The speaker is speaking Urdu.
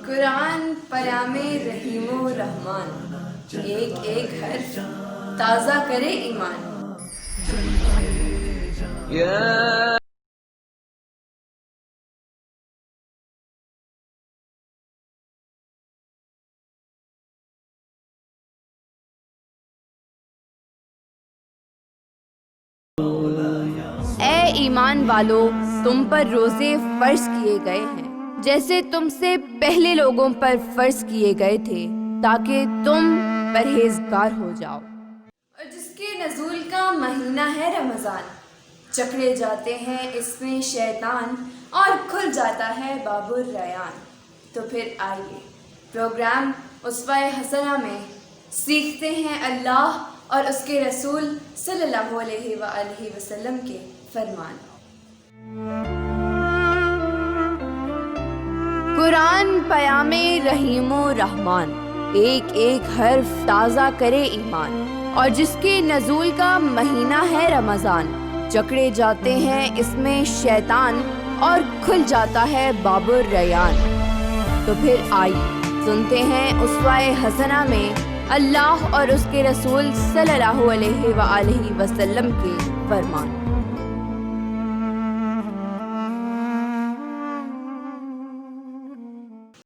قرآن پیام رحیم و رحمان، ایک ایک حرف تازہ کرے ایمان. اے ایمان والو، تم پر روزے فرض کیے گئے ہیں جیسے تم سے پہلے لوگوں پر فرض کیے گئے تھے تاکہ تم پرہیزگار ہو جاؤ. اور جس کے نزول کا مہینہ ہے رمضان، جکڑے جاتے ہیں اس میں شیطان اور کھل جاتا ہے باب الریان. تو پھر آئیے پروگرام اسوہ حسنہ میں سیکھتے ہیں اللہ اور اس کے رسول صلی اللہ علیہ وآلہ وسلم کے فرمان. قرآن پیام رحیم و رحمان، ایک ایک حرف تازہ کرے ایمان. اور جس کے نزول کا مہینہ ہے رمضان، جکڑے جاتے ہیں اس میں شیطان اور کھل جاتا ہے باب الریان. تو پھر آئیے سنتے ہیں اسوہ حسنہ میں اللہ اور اس کے رسول صلی اللہ علیہ وآلہ وسلم کے فرمان.